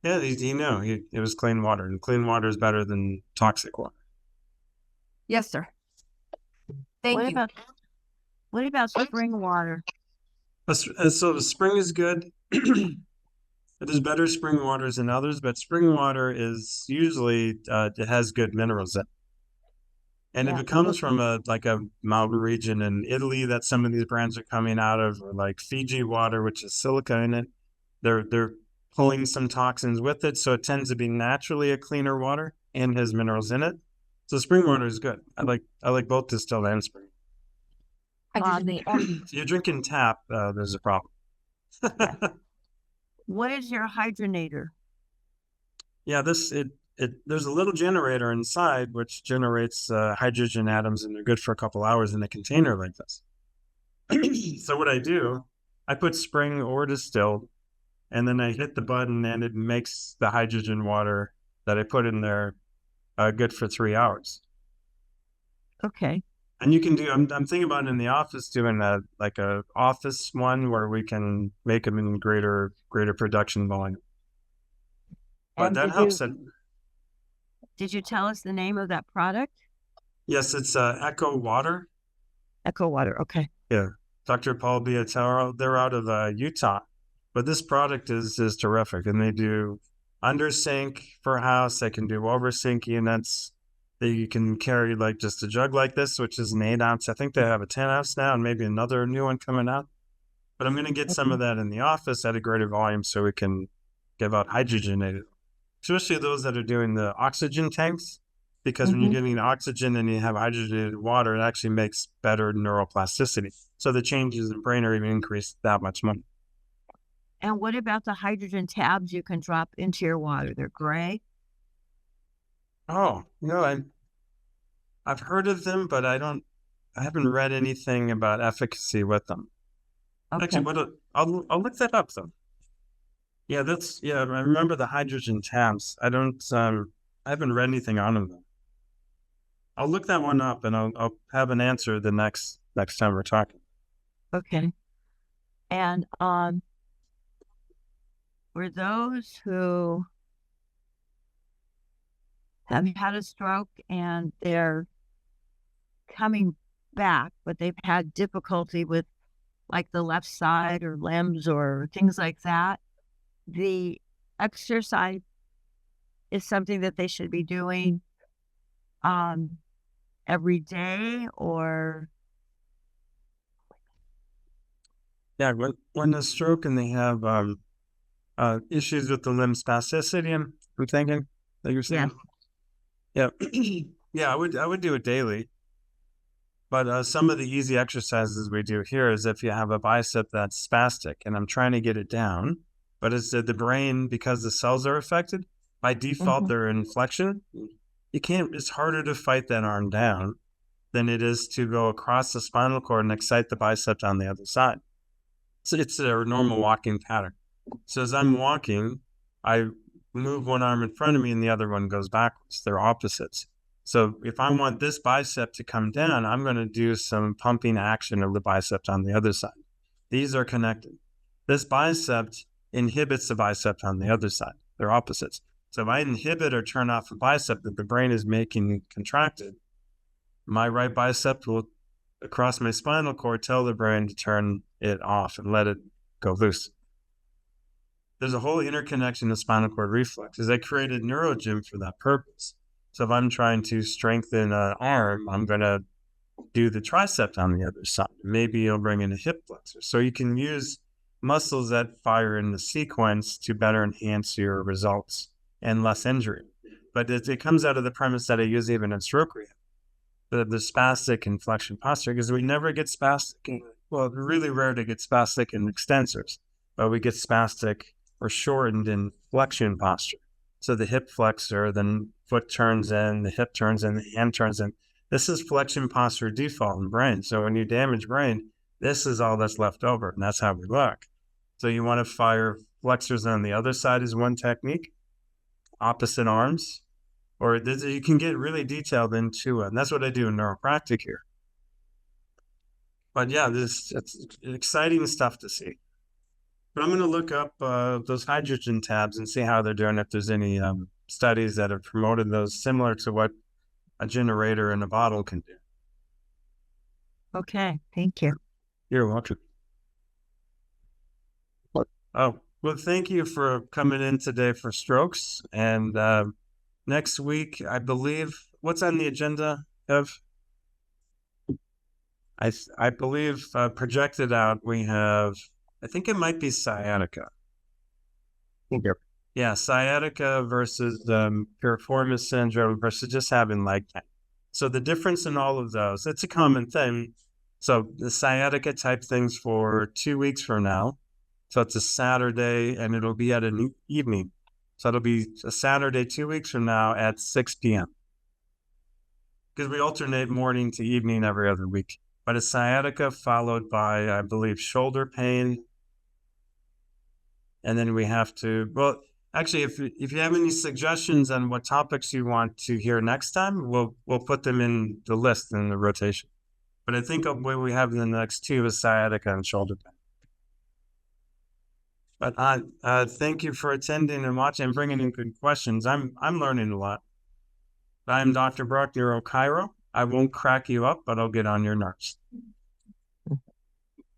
Speaker 1: Yeah, he knew. It was clean water, and clean water is better than toxic water.
Speaker 3: Yes, sir. Thank you.
Speaker 6: What about spring water?
Speaker 1: So the spring is good. There's better spring waters than others, but spring water is usually it has good minerals in it. And if it comes from a mountain region in Italy that some of these brands are coming out of, or like Fiji water, which has silica in it, they're pulling some toxins with it, so it tends to be naturally a cleaner water and has minerals in it. So spring water is good. I like both distilled and spring. If you're drinking tap, there's a problem.
Speaker 6: What is your hydrogenator?
Speaker 1: Yeah, there's a little generator inside which generates hydrogen atoms, and they're good for a couple hours in a container like this. So what I do, I put spring or distilled, and then I hit the button, and it makes the hydrogen water that I put in there good for 3 hours.
Speaker 6: Okay.
Speaker 1: And you can do, I'm thinking about in the office doing a office one where we can make them in greater production volume. But
Speaker 6: And
Speaker 1: that helps.
Speaker 6: Did you tell us the name of that product?
Speaker 1: Yes, it's Echo Water.
Speaker 6: Echo Water. Okay.
Speaker 1: Yeah. Dr. Paul Biataro, they're out of Utah. But this product is terrific. And they do under sink for a house. They can do over sink units. You can carry like just a jug like this, which is an 8 ounce. I think they have a 10 ounce now, and maybe another new one coming out. But I'm going to get some of that in the office at a greater volume so we can give out hydrogenated, especially those that are doing the oxygen tanks, because when you're getting oxygen and you have hydrogenated water, it actually makes better neuroplasticity. So the changes in brain are even increased that much more.
Speaker 6: And what about the hydrogen tabs you can drop into your water? They're gray.
Speaker 1: Oh, I've heard of them, but I haven't read anything about efficacy with them.
Speaker 6: Okay.
Speaker 1: Actually, I'll look that up though. Yeah, I remember the hydrogen tabs. I haven't read anything on them. I'll look that one up and I'll have an answer the next time we're talking.
Speaker 6: Okay. And for those who have had a stroke and they're coming back, but they've had difficulty with like the left side or limbs or things like that, the exercise is something that they should be doing every day, or
Speaker 1: Yeah, when a stroke and they have issues with the limb spasticity, I'm thinking that you're saying. Yeah. Yeah, I would do it daily. But some of the easy exercises we do here is if you have a bicep that's spastic and I'm trying to get it down, but it's the brain, because the cells are affected, by default, they're in flexion. It's harder to fight that arm down than it is to go across the spinal cord and excite the bicep on the other side. So it's a normal walking pattern. So as I'm walking, I move one arm in front of me and the other one goes backwards. They're opposites. So if I want this bicep to come down, I'm going to do some pumping action of the bicep on the other side. These are connected. This bicep inhibits the bicep on the other side. They're opposites. So if I inhibit or turn off a bicep that the brain is making contracted, my right bicep will, across my spinal cord, tell the brain to turn it off and let it go loose. There's a whole interconnection of spinal cord reflexes. I created NeuroGym for that purpose. So if I'm trying to strengthen an arm, I'm going to do the tricep on the other side. Maybe you'll bring in a hip flexor. So you can use muscles that fire in the sequence to better enhance your results and less injury. But it comes out of the premise that I use even in stroke rehab, the spastic and flexion posture, because we never get spastic. Well, it's really rare to get spastic in extensors, but we get spastic or shortened in flexion posture. So the hip flexor, then foot turns in, the hip turns in, the hand turns in. This is flexion posture default in brain. So when you damage brain, this is all that's left over, and that's how we look. So you want to fire flexors on the other side is one technique, opposite arms, or you can get really detailed into it. And that's what I do in Neuropractic here. But yeah, it's exciting stuff to see. But I'm going to look up those hydrogen tabs and see how they're doing, if there's any studies that have promoted those similar to what a generator in a bottle can do.
Speaker 6: okay, thank you.
Speaker 1: You're welcome. Oh, well, thank you for coming in today for strokes. And next week, I believe, what's on the agenda, Ev? I believe projected out, we have, I think it might be sciatica. Yeah, sciatica versus piriformis syndrome versus just having leg pain. So the difference in all of those, it's a common thing. So the sciatica type things for 2 weeks from now. So it's a Saturday and it'll be at an evening. So it'll be a Saturday 2 weeks from now at 6 p.m. Because we alternate morning to evening every other week. But a sciatica followed by, I believe, shoulder pain. And then we have to, well, actually, if you have any suggestions on what topics you want to hear next time, we'll put them in the list in the rotation. But I think what we have in the next two is sciatica and shoulder pain. But thank you for attending and watching and bringing in good questions. I'm learning a lot. I'm Dr. Brock, Neurochiro. I won't crack you up, but I'll get on your nerves.